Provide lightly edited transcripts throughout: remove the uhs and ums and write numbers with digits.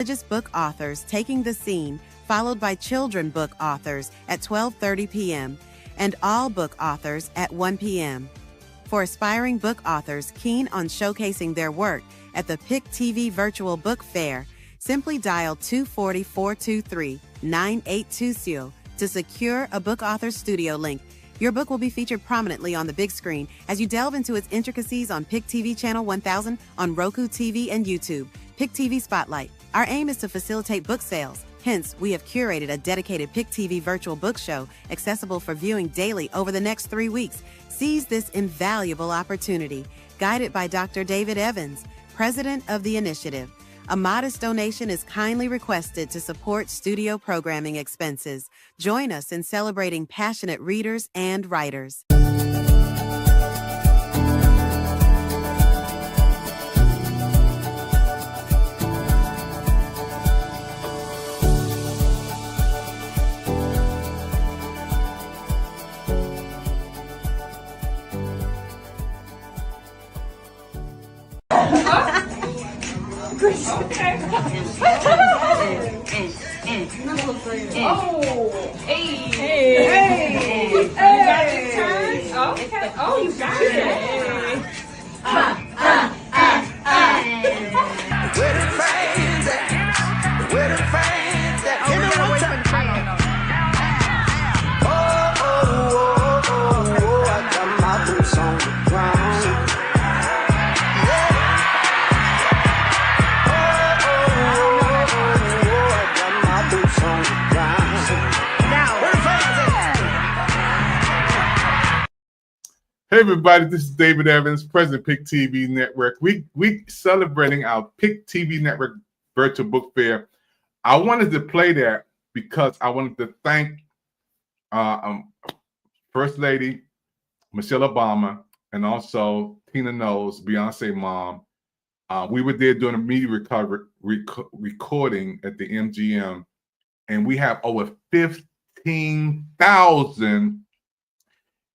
religious book authors taking the scene, followed by children book authors at 12:30 p.m. and all book authors at 1 p.m. For aspiring book authors keen on showcasing their work at the PIC TV Virtual Book Fair, simply dial 240-423-9820 to secure a book author studio link. Your book will be featured prominently on the big screen as you delve into its intricacies on PIC TV Channel 1000 on Roku TV and YouTube. PIC TV Spotlight. Our aim is to facilitate book sales. Hence, we have curated a dedicated PIC TV virtual book show accessible for viewing daily over the next 3 weeks. Seize this invaluable opportunity. Guided by Dr. David Evans, president of the initiative. A modest donation is kindly requested to support studio programming expenses. Join us in celebrating passionate readers and writers. Oh, hey, hey, you got this turn? Okay. Oh, you got it. Where the fans at? Where the fans at? Give me one time. Oh, I got my boots on the ground. Hey everybody, this is David Evans, President PIC TV Network. We celebrating our PIC TV Network Virtual Book Fair. I wanted to play that because I wanted to thank First Lady Michelle Obama and also Tina Knowles, Beyonce mom. We were there doing a media recording at the MGM, and we have over 15,000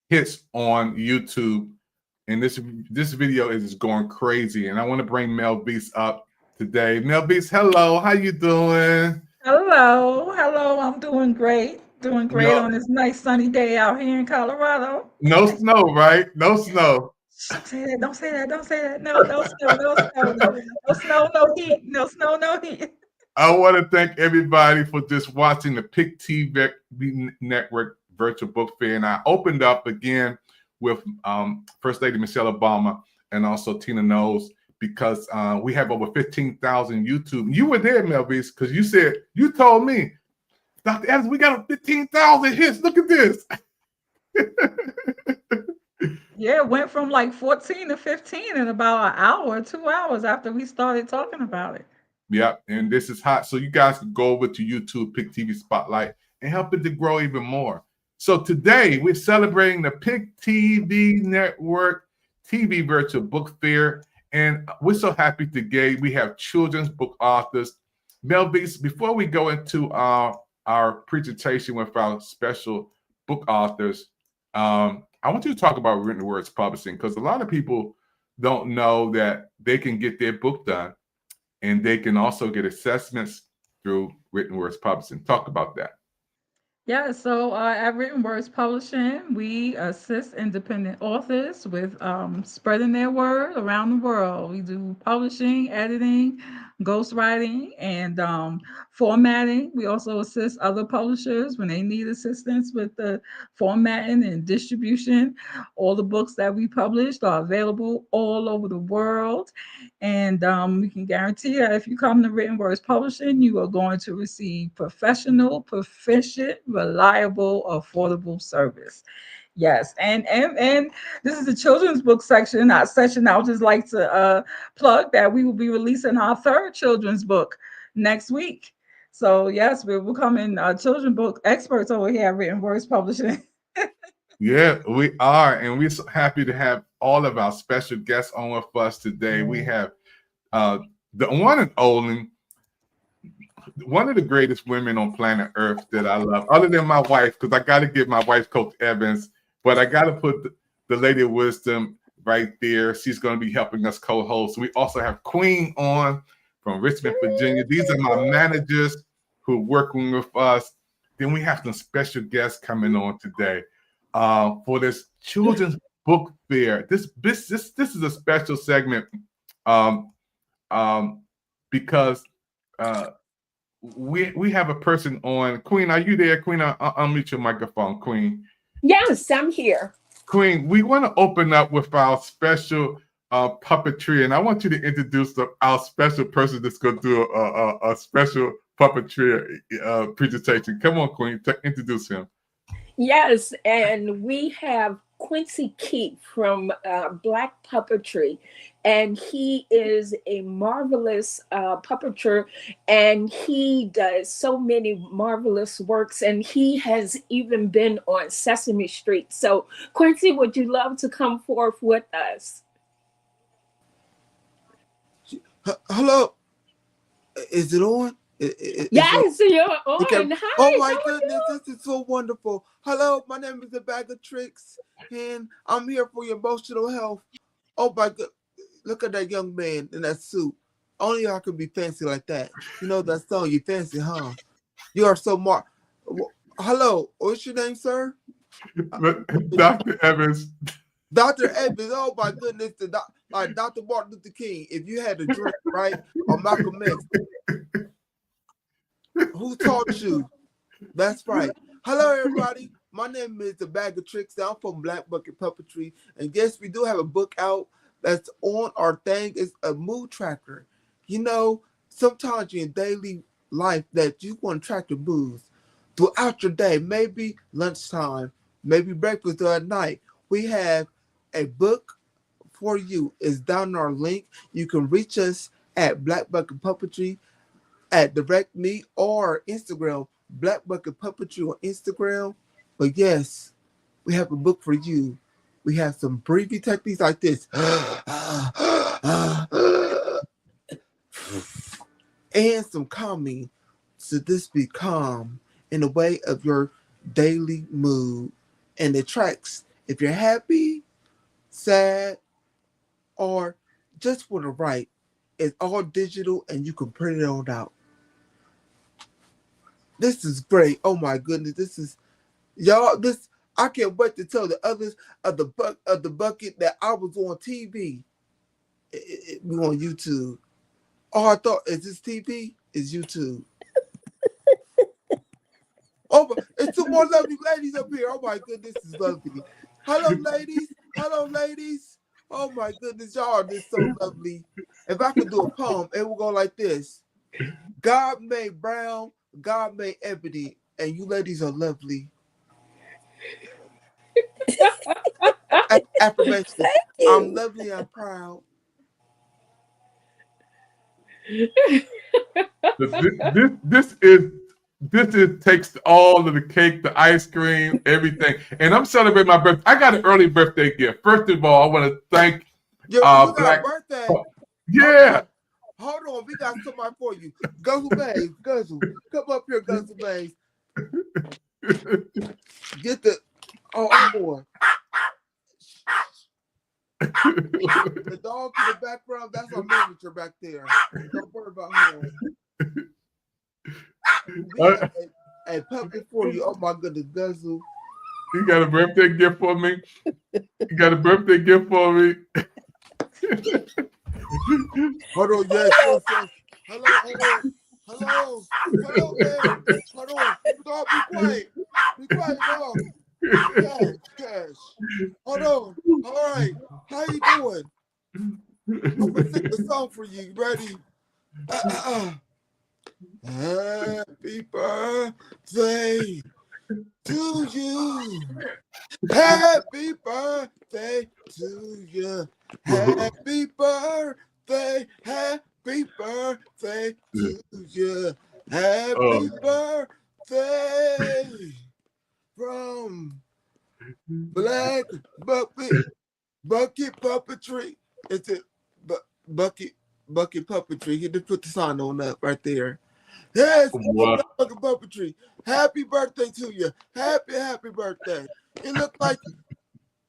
hits on YouTube, and this video is going crazy. And I want to bring Mel Beast up today. Mel Beast, hello, how you doing? Hello, I'm doing great. On this nice sunny day out here in Colorado. No snow, right? No snow. Don't say that. No snow, no heat. No snow, no heat. I want to thank everybody for just watching the PIC TV Network Virtual Book Fair, and I opened up again with First Lady Michelle Obama and also Tina Knowles because we have over 15,000 YouTube. You were there, Melvis, because you told me, Dr. Evans, we got 15,000 hits. Look at this. Yeah, it went from like 14 to 15 in about an hour, 2 hours after we started talking about it. Yep, and this is hot. So you guys can go over to YouTube, PIC TV Spotlight, and help it to grow even more. So today we're celebrating the PIC TV Network TV Virtual Book Fair, and we're so happy today. We have children's book authors. Mel Beast, before we go into our presentation with our special book authors, I want you to talk about written words publishing, because a lot of people don't know that they can get their book done, and they can also get assessments through written words publishing. Talk about that. Yeah, so at Written Words Publishing, we assist independent authors with spreading their word around the world. We do publishing, editing, ghostwriting, and formatting. We also assist other publishers when they need assistance with the formatting and distribution. All the books that we published are available all over the world. And we can guarantee that if you come to Written Words Publishing, you are going to receive professional, proficient, reliable, affordable service. Yes, and this is the children's book section. Our session, I would just like to plug that we will be releasing our third children's book next week. So yes, we're becoming children's book experts over here at Written Words Publishing. Yeah, we are, and we're so happy to have all of our special guests on with us today. We have the one and only, one of the greatest women on planet Earth that I love, other than my wife, because I got to give my wife Coach Evans, but I got to put the Lady of Wisdom right there. She's going to be helping us co-host. We also have Queen on from Richmond, Virginia. These are my managers who are working with us. Then we have some special guests coming on today for this children's book fair. This is a special segment because we have a person on. Queen, are you there? Queen, unmute your microphone, Queen. Yes, I'm here. Queen, we want to open up with our special puppetry, and I want you to introduce our special person that's going to do a special puppetry presentation. Come on, Queen, introduce him. Yes, and we have Quincy Keith from Black Puppetry, and he is a marvelous puppeteer, and he does so many marvelous works, and he has even been on Sesame Street. So, Quincy, would you love to come forth with us? Hello, is it on? Yes, you're on. Okay. Hi, oh my goodness, this is so wonderful. Hello, my name is The Bag of Tricks, and I'm here for your emotional health. Oh my god, look at that young man in that suit. Only I could be fancy like that. You know that song, You Fancy, huh? You are so Hello, what's your name, sir? Dr. Evans. Dr. Evans, oh my goodness, like Dr. Martin Luther King, if you had a drink, right? Or Malcolm X. Who taught you? That's right. Hello, everybody. My name is The Bag of Tricks. I'm from Black Bucket Puppetry. And yes, we do have a book out that's on our thing. It's a mood tracker. You know, sometimes in daily life that you want to track your moods throughout your day, maybe lunchtime, maybe breakfast or at night. We have a book for you. It's down in our link. You can reach us at Black Bucket Puppetry at direct me or Instagram, Black Bucket Puppetry on Instagram. But yes, we have a book for you. We have some breathing techniques like this. And some calming. So this be calm in the way of your daily mood. And it tracks if you're happy, sad, or just want to write. It's all digital and you can print it on out. This is great. Oh my goodness. This is y'all. I can't wait to tell the others of the bucket that I was on TV. We on YouTube. Oh, I thought, is this TV? It's YouTube. Oh, it's two more lovely ladies up here. Oh my goodness, this is lovely. Hello, ladies. Hello, ladies. Oh my goodness, y'all are just so lovely. If I could do a poem, it would go like this. God made brown, God made ebony, and you ladies are lovely. Affirmation. I'm lovely, I'm proud. This takes all of the cake, the ice cream, everything. And I'm celebrating my birthday. I got an early birthday gift. First of all, I want to thank you got Black. A birthday. Yeah. Hold on, we got somebody for you. Guzzle Bays, Guzzle. Come up here, Guzzle Bays. Get the boy. The dog in the background, that's our manager back there. Don't worry about him. We have a puppy for you. Oh my goodness, Guzzle. You got a birthday gift for me? You got a birthday gift for me? Hold on, yes. Hello, man. Hold on. Dog, be quiet. Be quiet, dog. Cash. Hold on. All right. How you doing? I'm gonna sing the song for you. Ready? Happy birthday to you. Happy birthday to you. Happy birthday. Happy birthday to you. Happy birthday from Black Bucket Puppetry. It's a Bucket Puppetry. He just put the sign on up right there. Yes, Black Bucket Puppetry. Happy birthday to you. Happy birthday. It looked like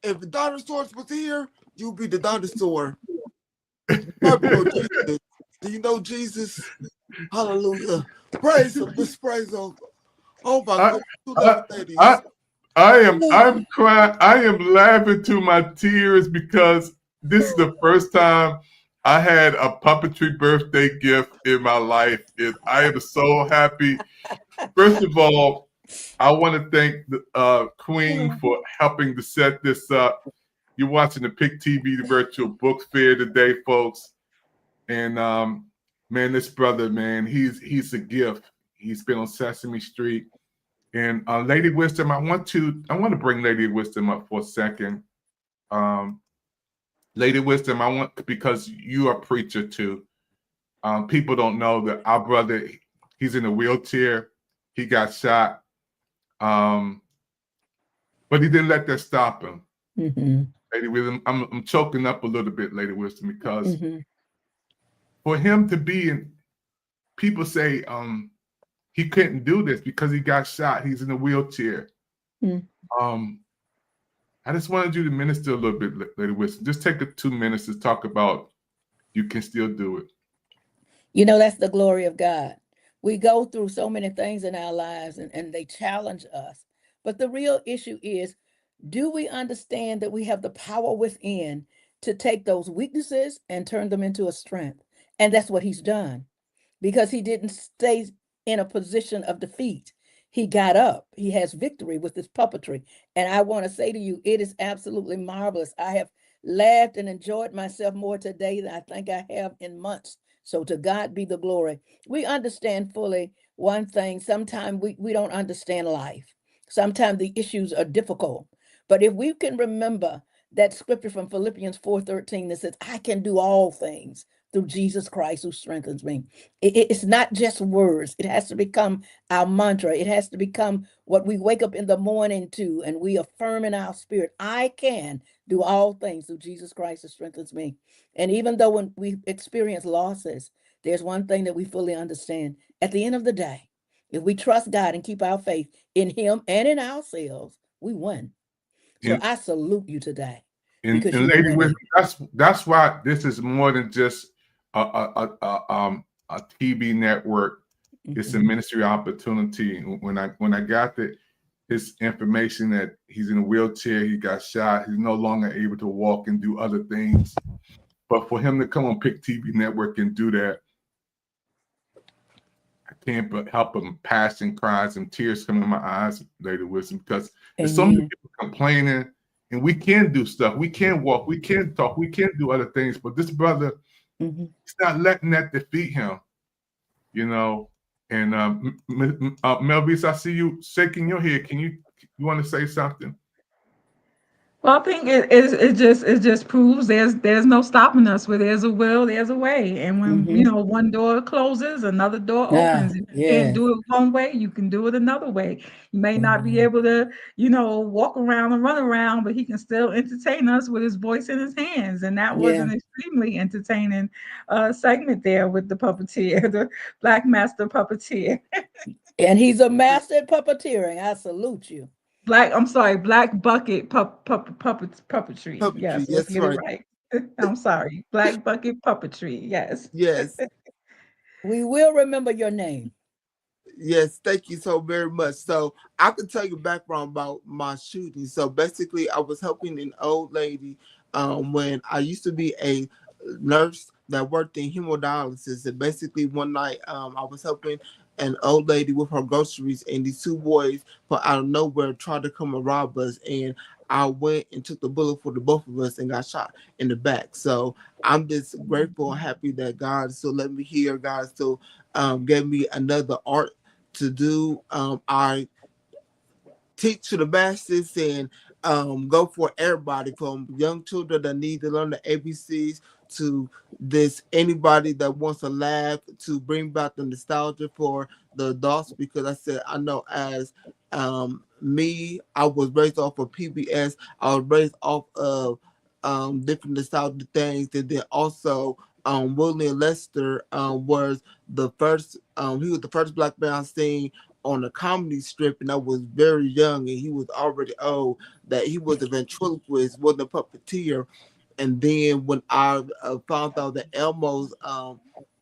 if the dinosaurs was here, you'd be the dinosaur. Jesus. Do you know Jesus? Hallelujah. Praise him. Let's praise him. Oh my I, God. Two I, ladies. I, I'm crying. I am laughing to my tears because this is the first time I had a puppetry birthday gift in my life. I am so happy. First of all, I want to thank the Queen for helping to set this up. You're watching the PIC TV, the virtual book fair today, folks. And man, this brother, man, he's a gift. He's been on Sesame Street. And Lady Wisdom, I want to bring Lady Wisdom up for a second. Lady Wisdom, I want, because you are a preacher too. People don't know that our brother, he's in a wheelchair. He got shot, but he didn't let that stop him. Mm-hmm. Lady Wisdom, I'm choking up a little bit, Lady Wisdom, because Mm-hmm. for him to be in, people say he couldn't do this because he got shot. He's in a wheelchair. Mm-hmm. I just wanted you to minister a little bit, Lady Wisdom. Just take 2 minutes to talk about you can still do it. You know, that's the glory of God. We go through so many things in our lives and they challenge us. But the real issue is, do we understand that we have the power within to take those weaknesses and turn them into a strength? And that's what he's done, because he didn't stay in a position of defeat. He got up. He has victory with his puppetry. And I want to say to you, it is absolutely marvelous. I have laughed and enjoyed myself more today than I think I have in months. So to God be the glory. We understand fully one thing. Sometimes we don't understand life. Sometimes the issues are difficult. But if we can remember that scripture from Philippians 4:13 that says, I can do all things through Jesus Christ who strengthens me. It's not just words. It has to become our mantra. It has to become what we wake up in the morning to, and we affirm in our spirit, I can do all things through Jesus Christ who strengthens me. And even though when we experience losses, there's one thing that we fully understand. At the end of the day, if we trust God and keep our faith in him and in ourselves, we win. So And I salute you today and, because and you are Lady winning. Wisdom, that's why this is more than just a TV network. It's a Mhm. ministry opportunity. When I got his information that he's in a wheelchair, he got shot, he's no longer able to walk and do other things. But for him to come on PIC TV network and do that, I can't but help him passion cries and tears come in my eyes, Lady Wisdom, because there's so many Amen. people complaining, and we can do stuff. We can walk, we can talk, we can do other things. But this brother, Mhm. he's not letting that defeat him, you know. And Melvis, I see you shaking your head. You want to say something? Well, I think it just proves there's no stopping us. Where there's a will, there's a way. And when Mhm. one door closes, another door opens. Ah, If you can't yes. do it one way, you can do it another way. You may not be Amen. able to, walk around and run around, but he can still entertain us with his voice in his hands. And that was Yeah. an extremely entertaining segment there with the puppeteer, the Black Master Puppeteer. And he's a master at puppeteering. I salute you. I'm sorry, Black Bucket Puppetry. Puppetry. Yes, let's Yes, get it right. right. I'm sorry, Black Bucket Puppetry. Yes. Yes. We will remember your name. Yes, thank you so very much. So I can tell you background about my shooting. So basically, I was helping an old lady when I used to be a nurse that worked in hemodialysis. And basically, one night I was helping an old lady with her groceries, and these two boys from out of nowhere tried to come and rob us. And I went and took the bullet for the both of us and got shot in the back. So I'm just grateful and happy that God still let me hear. God still gave me another art to do. I teach to the masses and go for everybody from young children that need to learn the ABCs to this anybody that wants to laugh to bring back the nostalgia for the adults, because I said I know as me, I was raised off of PBS. I was raised off of different nostalgia things, and then also William Lester was the first he was the first black man I seen on a comedy strip, and I was very young, and he was already old. That he was a ventriloquist, wasn't a puppeteer. And then when I found out that Elmo's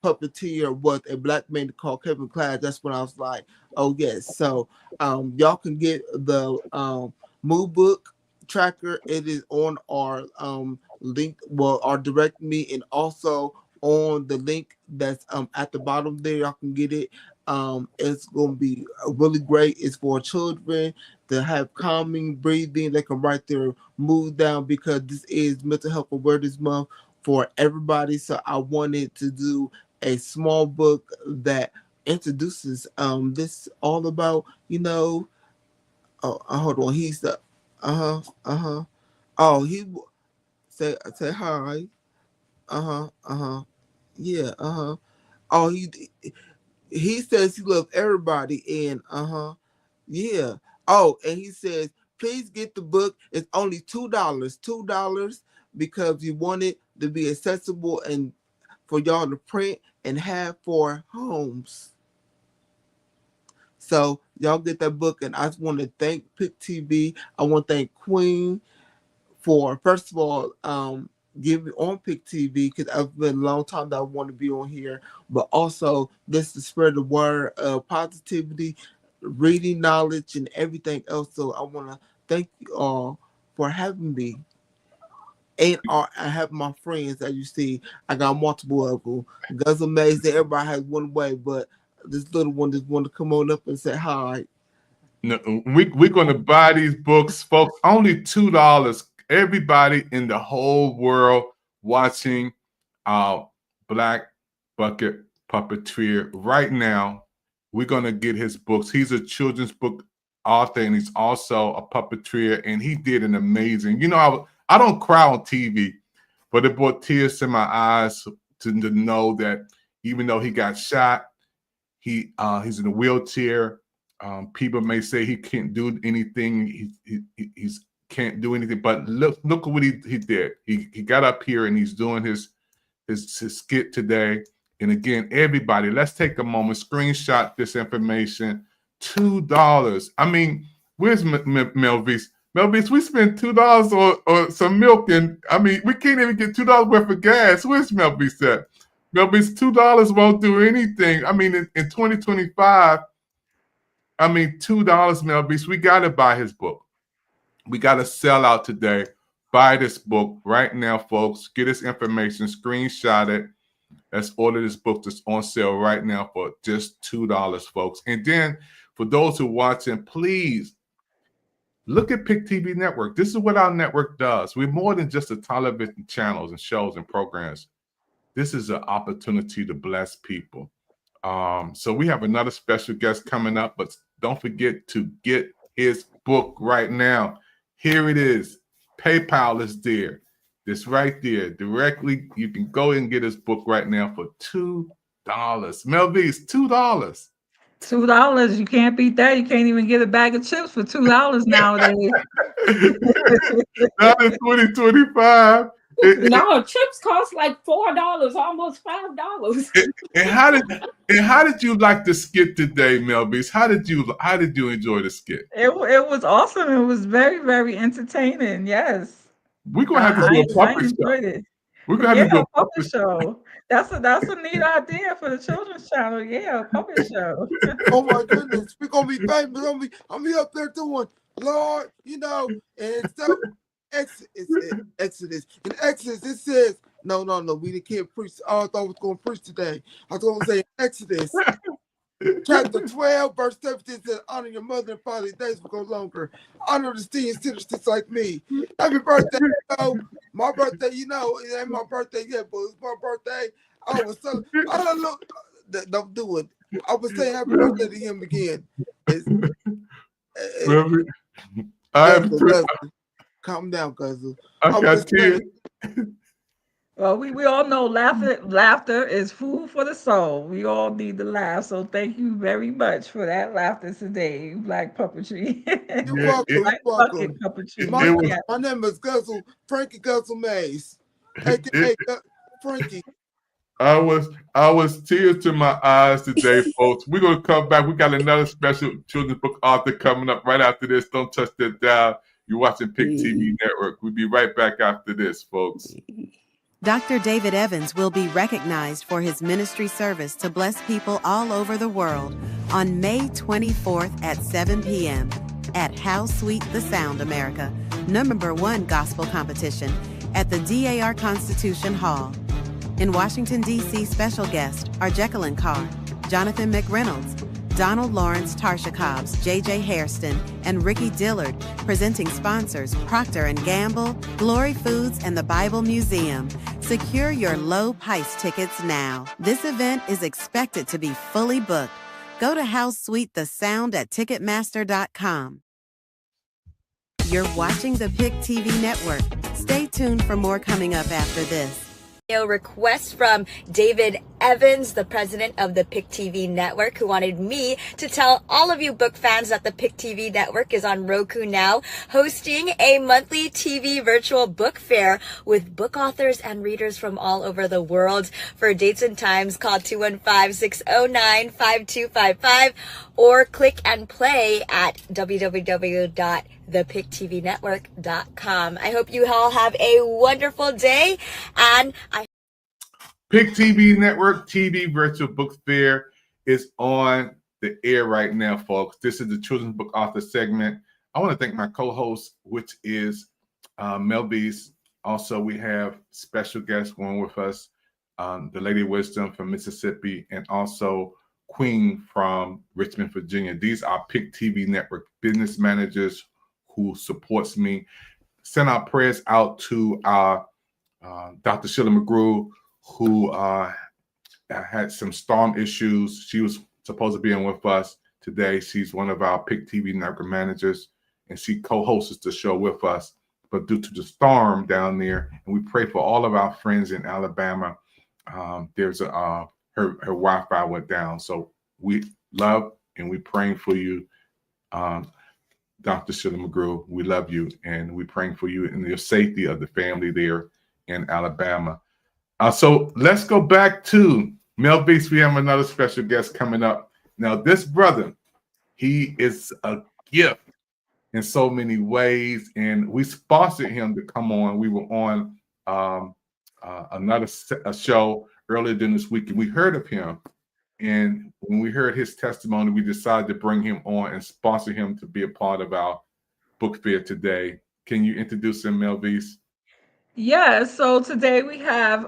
puppeteer was a black man called Kevin Clash. That's when I was like, oh yes. So y'all can get the Move Book tracker. It is on our link, well, our direct me, and also on the link that's at the bottom there. Y'all can get it. It's gonna be really great. It's for children to have calming breathing. They can write their mood down because this is Mental Health Awareness Month for everybody. So I wanted to do a small book that introduces this all about, hold on, he's the oh, he say hi, yeah, oh, he says he loves everybody, and yeah, oh, and he says please get the book. It's only $2 because we want it to be accessible and for y'all to print and have for homes. So y'all get that book, and I just want to thank PIC TV. I want to thank Queen for, first of all, giving me on PIC TV, because it's been a long time that I want to be on here, but also this to spread the word of positivity, reading knowledge, and everything else. So I want to thank you all for having me. And I have my friends, as you see, I got multiple of them. Guys amazing. Everybody has one way, but this little one just want to come on up and say hi. No, we're going to buy these books, folks. Only $2. Everybody in the whole world watching Black Bucket Puppeteer right now. We're going to get his books. He's a children's book author, and he's also a puppeteer, and he did an amazing. I don't cry on TV, but it brought tears to my eyes to know that even though he got shot, he's in a wheelchair. People may say he can't do anything. He's can't do anything. But look at what he did. He got up here and he's doing his skit today. And again, everybody, let's take a moment, screenshot this information. $2. I mean, where's Melvis? Melvis, we spent $2 on some milk, and I mean, we can't even get $2 worth of gas. Where's Melvis at? Melvis, $2 won't do anything. I mean, in 2025, I mean, $2, Melvis, we got to buy his book. We got to sell out today. Buy this book right now, folks. Get this information, screenshot it. Let's order this book that's on sale right now for just $2, folks. And then for those who are watching, please look at PIC TV Network. This is what our network does. We're more than just a television channels and shows and programs. This is an opportunity to bless people. So we have another special guest coming up, but don't forget to get his book right now. Here it is. PayPal is there. It's right there. Directly, you can go and get his book right now for $2. Melvis, $2. $2. You can't beat that. You can't even get a bag of chips for $2 nowadays. Not in 2025. No, chips cost like $4, almost $5. And how did you like the skit today, Melvis? How did you enjoy the skit? It was awesome. It was very, very entertaining. Yes. We're gonna have to do a puppet show. It. We're gonna have to do a puppet show. That's a neat idea for the children's channel. Yeah, a puppet show. Oh my goodness, we're gonna be famous. I'm be up there doing, Lord, and so Exodus. In Exodus, it says, no, we can't preach. Oh, I thought I was going to preach today. I was going to say Exodus, chapter 12, verse 17 says, honor your mother and father, days will go longer. Honor the senior citizens like me. Happy birthday, my birthday, it ain't my birthday yet, but it's my birthday. I was so, I don't know, don't do it. I was saying happy birthday to him again. Calm down, cousin. I got tears. Well, we all know laughter is food for the soul. We all need to laugh. So thank you very much for that laughter today, Black Puppetry. You're welcome. Puppetry. My name is Frankie Guzzle Mays. Hey, Frankie. I was tears to my eyes today, folks. We're gonna come back. We got another special children's book author coming up right after this. Don't touch that dial. You're watching PIC TV Network. We'll be right back after this, folks. Dr. David Evans will be recognized for his ministry service to bless people all over the world on May 24th at 7 p.m. at How Sweet the Sound America, #1 gospel competition at the DAR Constitution Hall. In Washington, D.C., special guests are Jacqueline Carr, Jonathan McReynolds, Donald Lawrence, Tarsha Cobbs, J.J. Hairston, and Ricky Dillard. Presenting sponsors Procter & Gamble, Glory Foods, and the Bible Museum. Secure your low price tickets now. This event is expected to be fully booked. Go to How Sweet the Sound at Ticketmaster.com. You're watching the PIC TV network. Stay tuned for more coming up after this. Request from David Evans, the president of the PIC TV network, who wanted me to tell all of you book fans that the PIC TV network is on Roku now, hosting a monthly TV virtual book fair with book authors and readers from all over the world. For dates and times, call 215-609-5255 or click and play at www.thepictvnetwork.com. I hope you all have a wonderful day, and PIC TV Network TV Virtual Book Fair is on the air right now, folks. This is the Children's Book Author segment. I want to thank my co-host, which is Melvise. Also, we have special guests going with us, the Lady of Wisdom from Mississippi, and also Queen from Richmond, Virginia. These are PIC TV Network business managers who supports me. Send our prayers out to our Dr. Sheila McGrew, who had some storm issues. She was supposed to be in with us today. She's one of our PIC TV network managers, and she co-hosts the show with us. But due to the storm down there, and we pray for all of our friends in Alabama, there's her Wi-Fi went down. So we love and we praying for you, Dr. Sheila McGrew. We love you, and we're praying for you and the safety of the family there in Alabama. So let's go back to Melvise. We have another special guest coming up. Now, this brother, he is a gift in so many ways, and we sponsored him to come on. We were on another show earlier this week, and we heard of him. And when we heard his testimony, we decided to bring him on and sponsor him to be a part of our book fair today. Can you introduce him, Melvise? Yeah, so today we have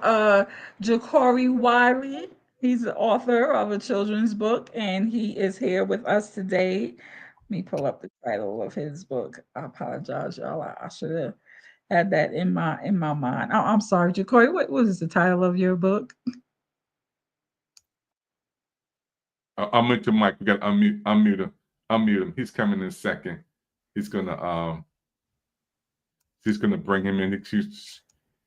Ja'Cory Wiley. He's the author of a children's book, and he is here with us today. Let me pull up the title of his book. I apologize, y'all. I should have had that in my mind. Oh, I'm sorry, Ja'Cory. What was the title of your book? I'll mute the mic. We got to unmute him. Unmute him. He's coming in a second. He's gonna bring him in.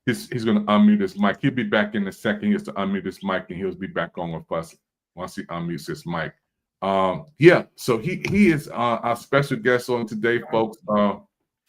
He's gonna unmute his mic. He'll be back in a second. He has to unmute his mic, and he'll be back on with us once he unmutes his mic. Yeah. So he is our special guest on today, folks.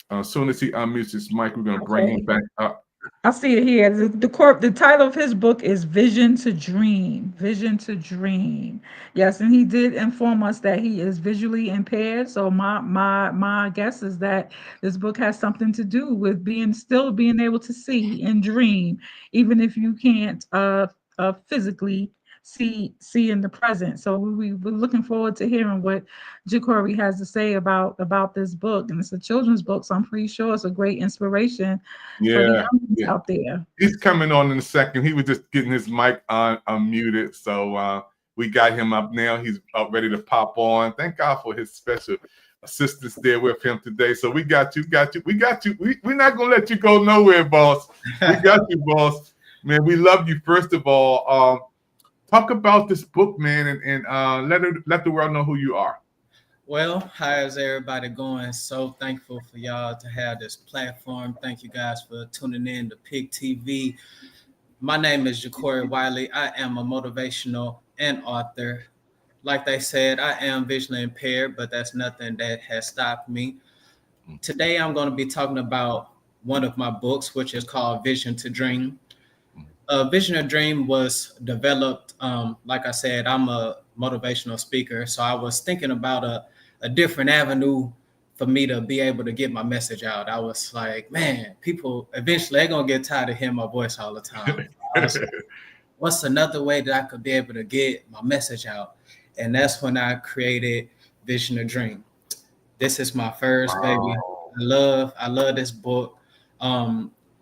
As soon as he unmutes his mic, we're gonna bring him back up. I see it here. The title of his book is Vision to Dream. Vision to Dream. Yes, and he did inform us that he is visually impaired. So my guess is that this book has something to do with still being able to see and dream, even if you can't physically see in the present. So we're looking forward to hearing what Ja'Cory has to say about this book. And it's a children's book, so I'm pretty sure it's a great inspiration for the young out there. He's coming on in a second. He was just getting his mic unmuted. So we got him up now. He's ready to pop on. Thank God for his special assistance there with him today. So we got you. We're not going to let you go nowhere, boss. We got you, boss. Man, we love you, first of all. Talk about this book, man, and let the world know who you are. Well, how's everybody going? So thankful for y'all to have this platform. Thank you guys for tuning in to PIC TV. My name is Ja'Cory Wiley. I am a motivational and author. Like they said, I am visually impaired, but that's nothing that has stopped me. Today, I'm going to be talking about one of my books, which is called Vision to Dream. Vision to Dream was developed, like I said, I'm a motivational speaker. So I was thinking about a different avenue for me to be able to get my message out. I was like, man, people eventually they're gonna get tired of hearing my voice all the time. I was like, what's another way that I could be able to get my message out? And that's when I created Vision to Dream. This is my first baby. I love this book.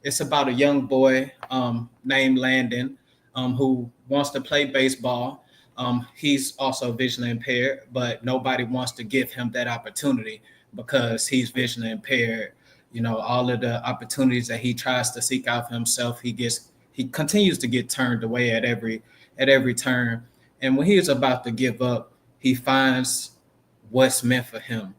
It's about a young boy named Landon who wants to play baseball. He's also visually impaired, but nobody wants to give him that opportunity because he's visually impaired. You know, all of the opportunities that he tries to seek out for himself, he continues to get turned away at every turn. And when he is about to give up, he finds what's meant for him.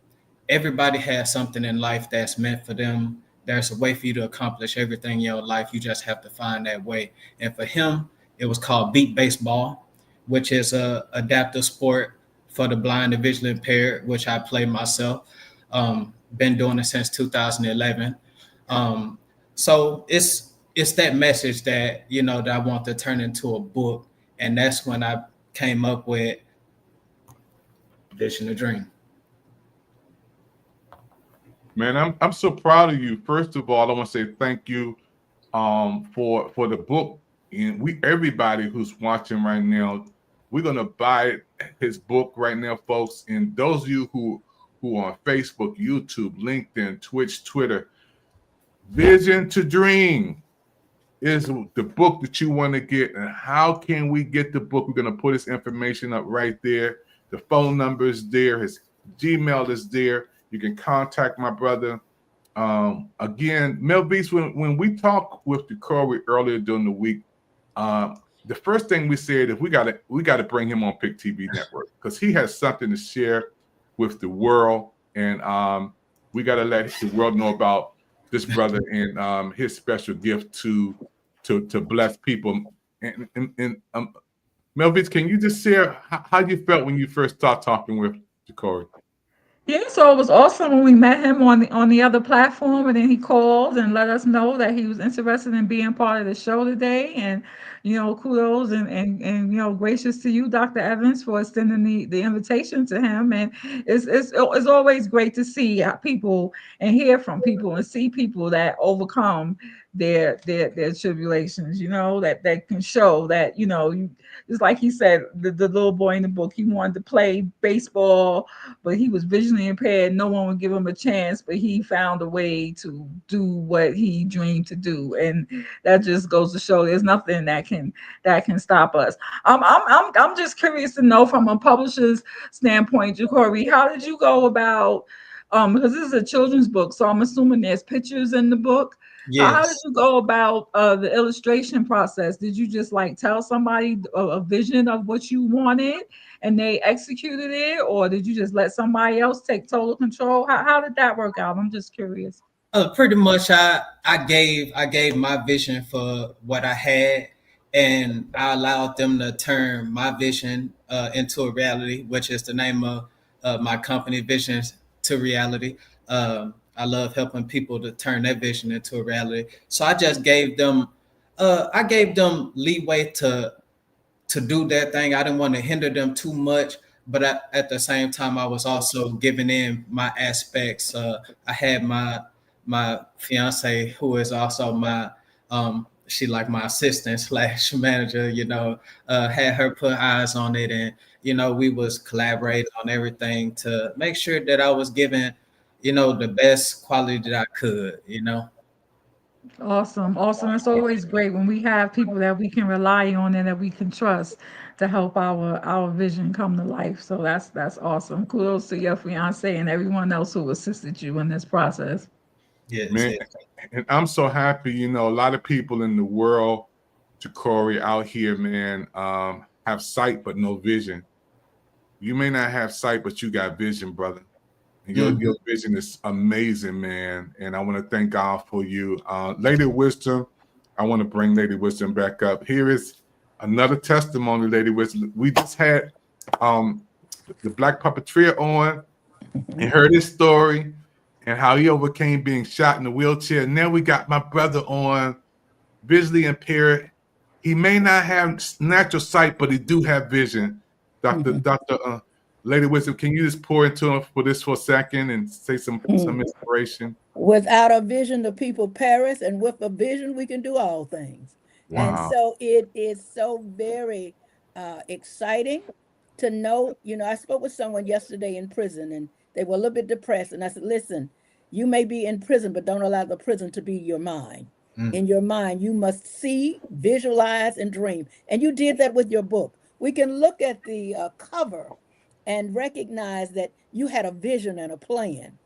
Everybody has something in life that's meant for them. There's a way for you to accomplish everything in your life. You just have to find that way. And for him, it was called beat baseball, which is a adaptive sport for the blind and visually impaired, which I play myself. Been doing it since 2011. So it's that message that, you know, that I want to turn into a book. And that's when I came up with Vision to Dream. Man, I'm so proud of you. First of all, I want to say thank you for the book. And everybody who's watching right now, we're gonna buy his book right now, folks. And those of you who are on Facebook, YouTube, LinkedIn, Twitch, Twitter, Vision to Dream is the book that you want to get. And how can we get the book? We're gonna put his information up right there. The phone number is there. His Gmail is there. You can contact my brother. Again, Mel Beast, when we talked with Corey earlier during the week, the first thing we said is we got to bring him on PIC TV Network because he has something to share with the world, and we got to let the world know about this brother and his special gift to bless people. And Mel Beast, can you just share how you felt when you first started talking with Corey? Yeah, so it was awesome when we met him on the other platform, and then he called and let us know that he was interested in being part of the show today. And kudos and gracious to you, Dr. Evans, for extending the invitation to him. And it's always great to see people and hear from people and see people that overcome their tribulations. That can show that just like he said, the little boy in the book, he wanted to play baseball, but he was visually impaired. No one would give him a chance, but he found a way to do what he dreamed to do, and that just goes to show there's nothing that can stop us. I'm just curious to know from a publisher's standpoint, Jacory, how did you go about? Because this is a children's book, so I'm assuming there's pictures in the book. Yes. How did you go about the illustration process? Did you just tell somebody a vision of what you wanted and they executed it, or did you just let somebody else take total control? How did that work out? I'm just curious. Pretty much, I gave my vision for what I had, and I allowed them to turn my vision into a reality, which is the name of my company, Visions to Reality. I love helping people to turn their vision into a reality. So I just gave them, leeway to do their thing. I didn't want to hinder them too much, but at the same time, I was also giving in my aspects. I had my fiance, who is also my she like my assistant / manager. Had her put eyes on it, and we was collaborating on everything to make sure that I was giving the best quality that I could. Awesome. It's always great when we have people that we can rely on and that we can trust to help our vision come to life. So that's awesome. Kudos to your fiance and everyone else who assisted you in this process. Yes, man. And I'm so happy. A lot of people in the world, Jacory, out here, man, have sight but no vision. You may not have sight, but you got vision, brother. Your vision is amazing, man. And I want to thank God for you. Lady Wisdom, I want to bring Lady Wisdom back up. Here is another testimony, Lady Wisdom. We just had the Black Puppeteer on and heard his story and how he overcame being shot in a wheelchair. Now we got my brother on, visually impaired. He may not have natural sight, but he do have vision. Dr. Lady Wisdom, can you just pour into him for a second and say some inspiration? Without a vision, the people perish, and with a vision, we can do all things. And Wow. so it is so very exciting to know. I spoke with someone yesterday in prison, and they were a little bit depressed. And I said, listen, you may be in prison, but don't allow the prison to be your mind. In your mind, you must see, visualize, and dream. And you did that with your book. We can look at the cover and recognize that you had a vision and a plan.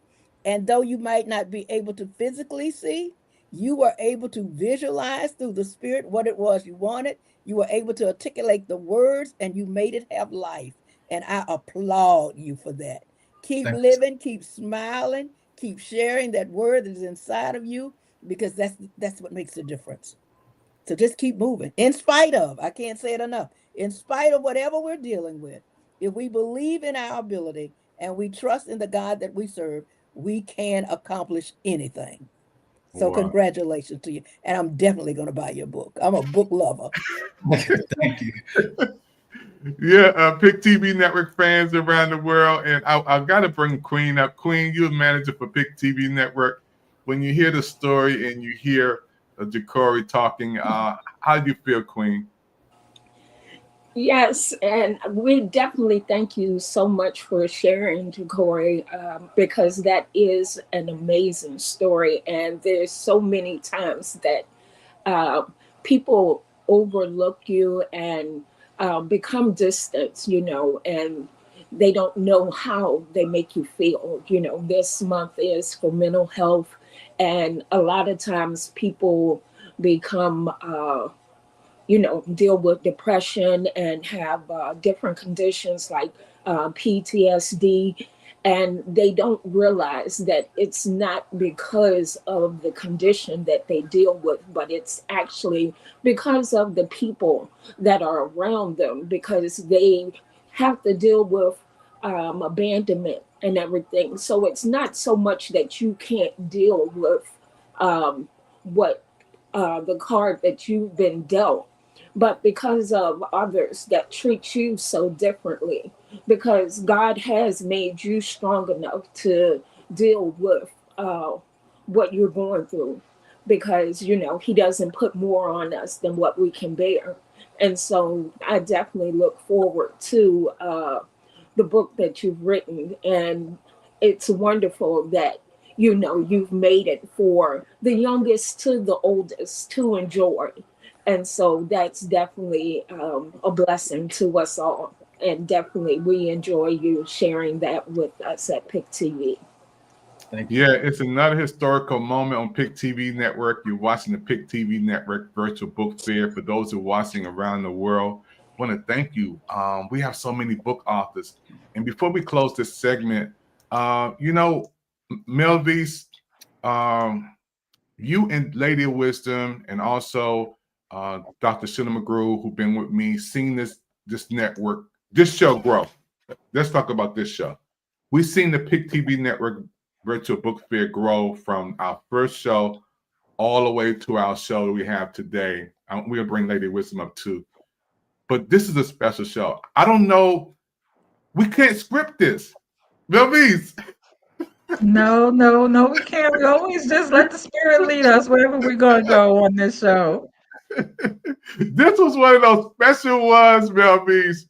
And though you might not be able to physically see, you were able to visualize through the spirit what it was you wanted. You were able to articulate the words and you made it have life. And I applaud you for that. Keep living, keep smiling, keep sharing that word that is inside of you, because that's what makes the difference. So just keep moving. In spite of, I can't say it enough, in spite of whatever we're dealing with, if we believe in our ability and we trust in the God that we serve, we can accomplish anything. So congratulations to you. And I'm definitely going to buy your book. I'm a book lover. Thank you. Yeah, PIC TV Network fans around the world. And I got to bring Queen up. Queen, you're a manager for PIC TV Network. When you hear the story and you hear Ja'Cory talking, how do you feel, Queen? Yes, and we definitely thank you so much for sharing, Ja'Cory, because that is an amazing story. And there's so many times that people overlook you and become distant, and they don't know how they make you feel. This month is for mental health, and a lot of times people become deal with depression and have different conditions like PTSD, and they don't realize that it's not because of the condition that they deal with, but it's actually because of the people that are around them, because they have to deal with abandonment and everything. So it's not so much that you can't deal with what the card that you've been dealt, but because of others that treat you so differently, because God has made you strong enough to deal with what you're going through, because he doesn't put more on us than what we can bear. And so I definitely look forward to the book that you've written, and it's wonderful that you've made it for the youngest to the oldest to enjoy. And so that's definitely a blessing to us all. And definitely we enjoy you sharing that with us at PIC TV. Thank you. Yeah, it's another historical moment on PIC TV Network. You're watching the PIC TV Network Virtual Book Fair. For those who are watching around the world, I want to thank you. We have so many book authors. And before we close this segment, Melvis, you and Lady of Wisdom, and also Dr. Sheila McGrew, who've been with me, seen this network, this show grow. Let's talk about this show. We've seen the PIC TV Network Virtual Book Fair grow from our first show all the way to our show that we have today. We're going to bring Lady Wisdom up too. But this is a special show. I don't know. We can't script this. Melvis. No, we can't. We always just let the spirit lead us wherever we're going to go on this show. This was one of those special ones, Melvis,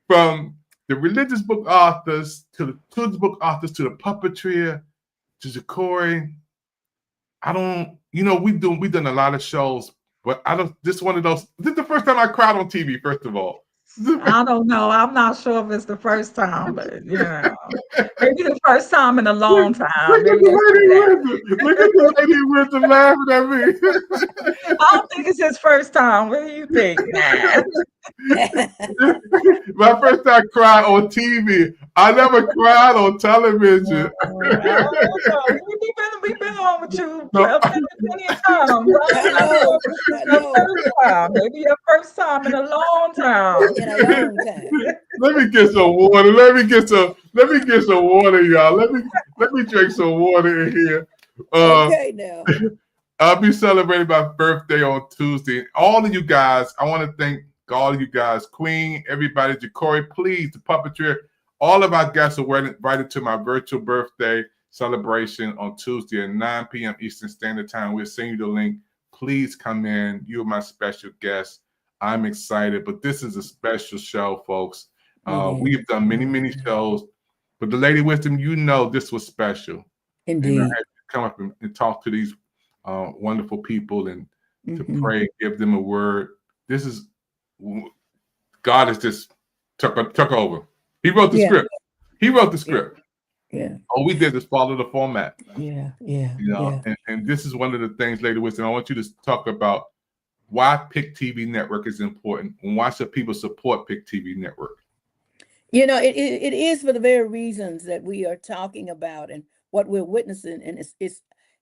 from the religious book authors to the children's book authors to the puppeteer to Ja'Cory. We've done a lot of shows, but this is one of those. This is the first time I cried on TV, first of all. I don't know. I'm not sure if it's the first time, but maybe the first time in a long time. Look at the Lady Wisdom laughing at me. I don't think it's his first time. What do you think? My first time crying on TV. I never cried on television. We've been on with you plenty of times. Maybe your first time in a long time. Let me get some water. Let me get some water, y'all. Let me drink some water in here. Okay, now. I'll be celebrating my birthday on Tuesday. All of you guys, I want to thank all of you guys, Queen, everybody, Ja'Cory, please, the puppeteer. All of our guests are invited to my virtual birthday celebration on Tuesday at 9 p.m. Eastern Standard Time. We'll send you the link. Please come in. You're my special guest. I'm excited, but this is a special show, folks. We've done many shows, but the Lady Wisdom, you know, this was special. Indeed. And I had to come up and talk to these wonderful people and to pray, give them a word. This is, God has just took over. He wrote the script. He wrote the script. Yeah. All we did is follow the format. Yeah. And this is one of the things, Lady Wisdom, I want you to talk about why PIC TV Network is important and why should people support PIC TV Network? You know, it is for the very reasons that we are talking about and what we're witnessing, and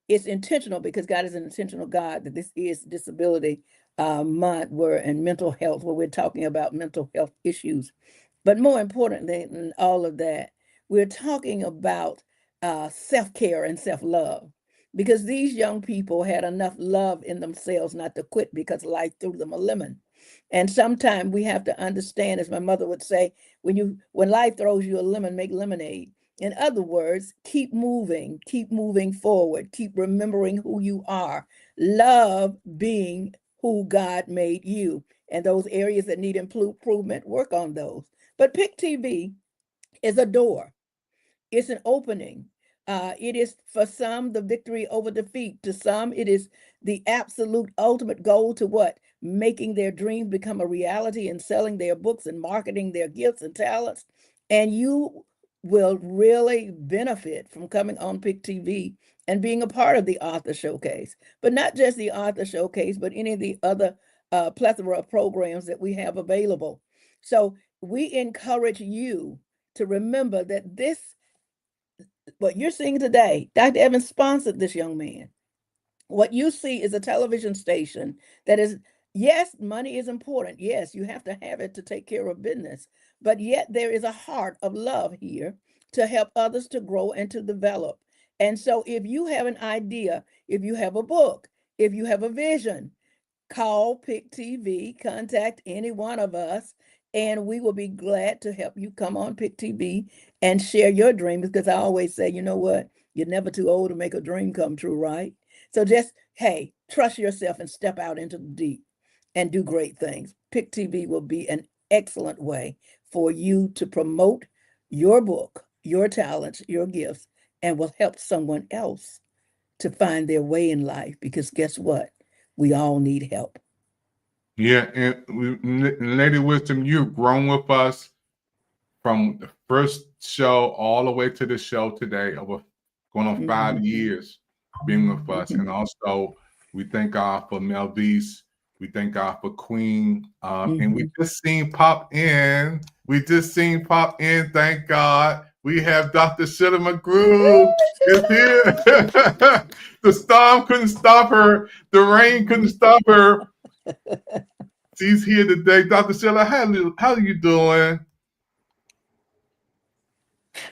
it's intentional because God is an intentional God, that this is Disability Month and mental health, where we're talking about mental health issues. But more importantly than all of that, we're talking about self-care and self-love, because these young people had enough love in themselves not to quit because life threw them a lemon. And sometimes we have to understand, as my mother would say, when life throws you a lemon, make lemonade. In other words, keep moving forward, keep remembering who you are. Love being who God made you. And those areas that need improvement, work on those. But PIC TV is a door. It's an opening. It is for some the victory over defeat. To some, it is the absolute ultimate goal to what? Making their dreams become a reality and selling their books and marketing their gifts and talents. And you will really benefit from coming on PIC TV and being a part of the Author Showcase. But not just the Author Showcase, but any of the other plethora of programs that we have available. So we encourage you to remember that what you're seeing today, Dr. Evans sponsored this young man. What you see is a television station that is, yes, money is important. Yes, you have to have it to take care of business. But yet there is a heart of love here to help others to grow and to develop. And so if you have an idea, if you have a book, if you have a vision, call PIC TV, contact any one of us, and we will be glad to help you come on PIC TV and share your dreams. Because I always say, you know what? You're never too old to make a dream come true, right? So just, hey, trust yourself and step out into the deep and do great things. PIC TV will be an excellent way for you to promote your book, your talents, your gifts, and will help someone else to find their way in life. Because guess what? We all need help. Yeah, and Lady Wisdom, you've grown with us from the first show all the way to the show today, over going on 5 years being with us. And also, we thank God for Melvise. We thank God for Queen. And we just seen pop in. Thank God. We have Dr. Sheila McGrew is here. The storm couldn't stop her. The rain couldn't stop her. She's here today. Dr. Sheila, how are you doing?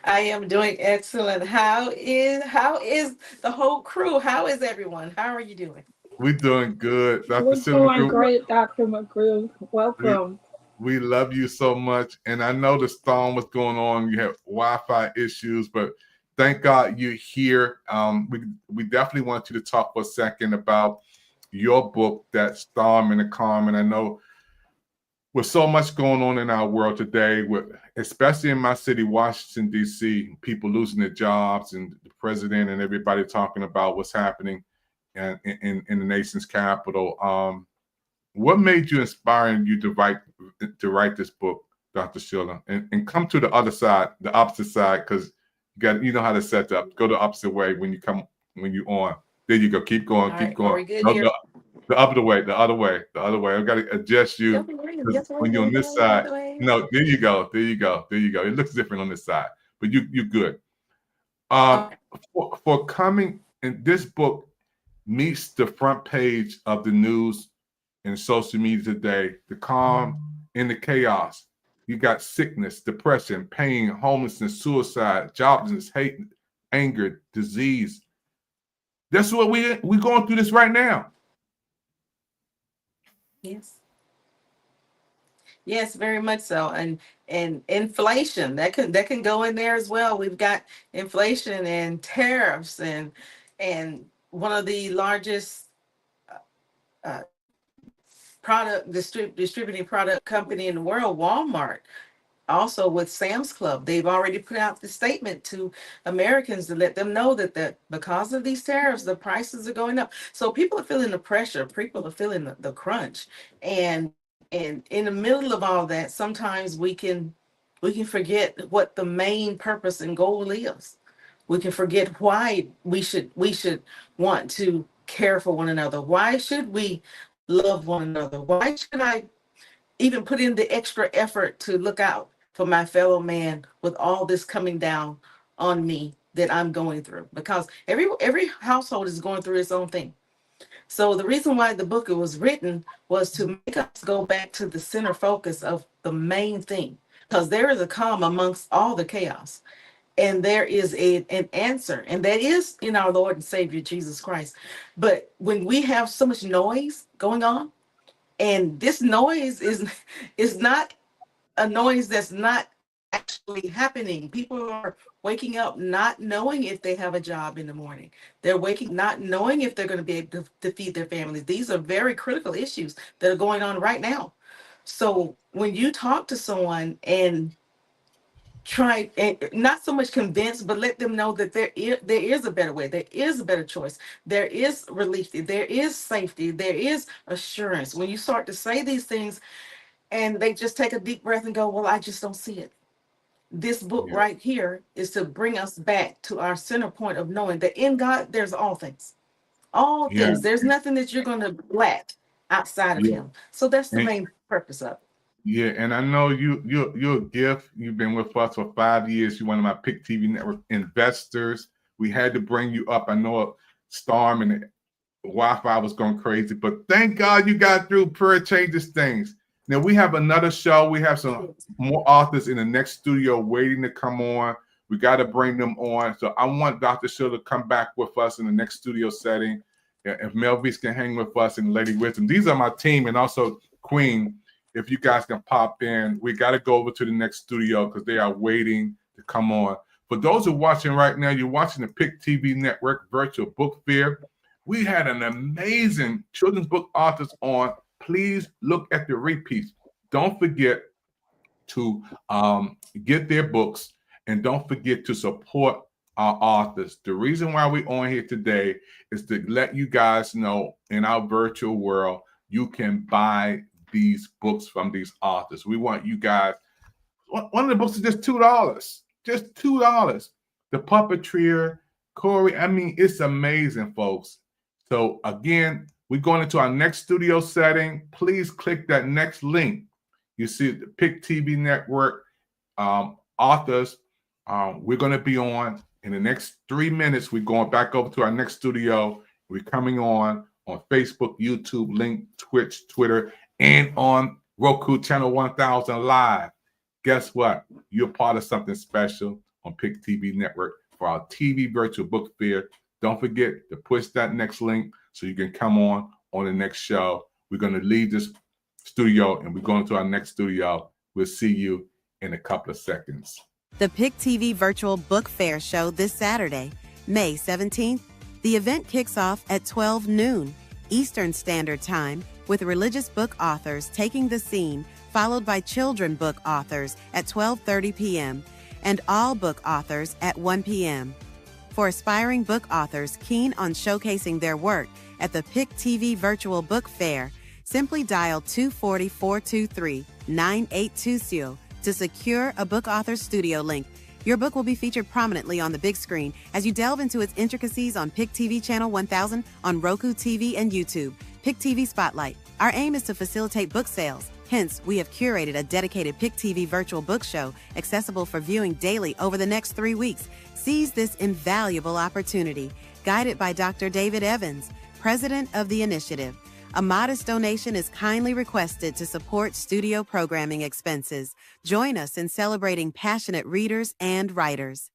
I am doing excellent. How is the whole crew? How is everyone? How are you doing? We're doing good. Dr. We're Sheila doing McGrew, great, Dr. McGrew. Welcome. we love you so much. And I know the storm was going on. You have Wi-Fi issues, but thank God you're here. We definitely want you to talk for a second about your book, That Storm and the Calm. And I know with so much going on in our world today, especially in my city, Washington, D.C., people losing their jobs and the president and everybody talking about what's happening in the nation's capital. What made you inspiring you to write this book, Dr. Sheila, and come to the other side, the opposite side, because you know how to set up. Go the opposite way when you on. There you go. Keep going. All Keep right, going. are we good No, here? the other way. I got to adjust you. When you're on this side, no, there you go. It looks different on this side, but you're good. For coming, and this book meets the front page of the news and social media today, the calm and the chaos. You got sickness, depression, pain, homelessness, suicide, joblessness, hate, anger, disease. That's what we're going through this right now. Yes. Yes, very much so. And inflation that can go in there as well. We've got inflation and tariffs and one of the largest uh, distributing product company in the world, Walmart. Also with Sam's Club, they've already put out the statement to Americans to let them know that because of these tariffs, the prices are going up. So people are feeling the pressure, people are feeling the crunch. And in the middle of all that, sometimes we can forget what the main purpose and goal is. We can forget why we should want to care for one another. Why should we love one another? Why should I even put in the extra effort to look out for my fellow man with all this coming down on me that I'm going through? Because every household is going through its own thing. So the reason why the book was written was to make us go back to the center focus of the main thing. Because there is a calm amongst all the chaos. And there is an answer, and that is in our Lord and Savior Jesus Christ. But when we have so much noise going on, and this noise is not a noise that's not actually happening. People are waking up not knowing if they have a job in the morning. They're waking not knowing if they're going to be able to feed their families. These are very critical issues that are going on right now. So when you talk to someone and try and not so much convince, but let them know that there is a better way, there is a better choice, there is relief, there is safety, there is assurance. When you start to say these things and they just take a deep breath and go, well, I just don't see it. This book Yeah, right here is to bring us back to our center point of knowing that in God there's all things. All yeah, things. There's nothing that you're going to lack outside of yeah. him. So that's the And main purpose of it. yeah, and I know you're a gift. You've been with us for 5 years. You're one of my PIC TV network investors. We had to bring you up. I know a storm and the Wi-Fi was going crazy, but thank God you got through. Prayer changes things. Now we have another show. We have some more authors in the next studio waiting to come on. We got to bring them on. So I want Dr. Shill to come back with us in the next studio setting. If Melvis can hang with us and Lady Wisdom. These are my team, and also Queen. If you guys can pop in, we got to go over to the next studio because they are waiting to come on. For those who are watching right now, you're watching the PIC TV Network Virtual Book Fair. We had an amazing children's book authors on. Please look at the repeats. Don't forget to get their books, and don't forget to support our authors. The reason why we're on here today is to let you guys know in our virtual world, you can buy these books from these authors. We want you guys. One of the books is just $2. Just $2. The Puppeteer, Corey. I mean, it's amazing, folks. So again, we're going into our next studio setting. Please click that next link. You see the PIC TV Network authors. We're going to be on in the next 3 minutes. We're going back over to our next studio. We're coming on Facebook, YouTube, Link, Twitch, Twitter, and on Roku Channel 1000 Live. Guess what? You're part of something special on PIC TV Network for our TV Virtual Book Fair. Don't forget to push that next link so you can come on the next show. We're going to leave this studio and we're going to our next studio. We'll see you in a couple of seconds. The PIC TV Virtual Book Fair show this Saturday, May 17th. The event kicks off at 12 noon Eastern Standard Time with religious book authors taking the scene, followed by children book authors at 12:30 p.m. and all book authors at 1 p.m. For aspiring book authors keen on showcasing their work at the PIC TV Virtual Book Fair, simply dial 240-423-9820 to secure a book author studio link. Your book will be featured prominently on the big screen as you delve into its intricacies on PIC TV Channel 1000 on Roku TV and YouTube. PIC TV Spotlight. Our aim is to facilitate book sales. Hence, we have curated a dedicated PIC TV virtual book show accessible for viewing daily over the next 3 weeks. Seize this invaluable opportunity. Guided by Dr. David Evans, president of the initiative. A modest donation is kindly requested to support studio programming expenses. Join us in celebrating passionate readers and writers.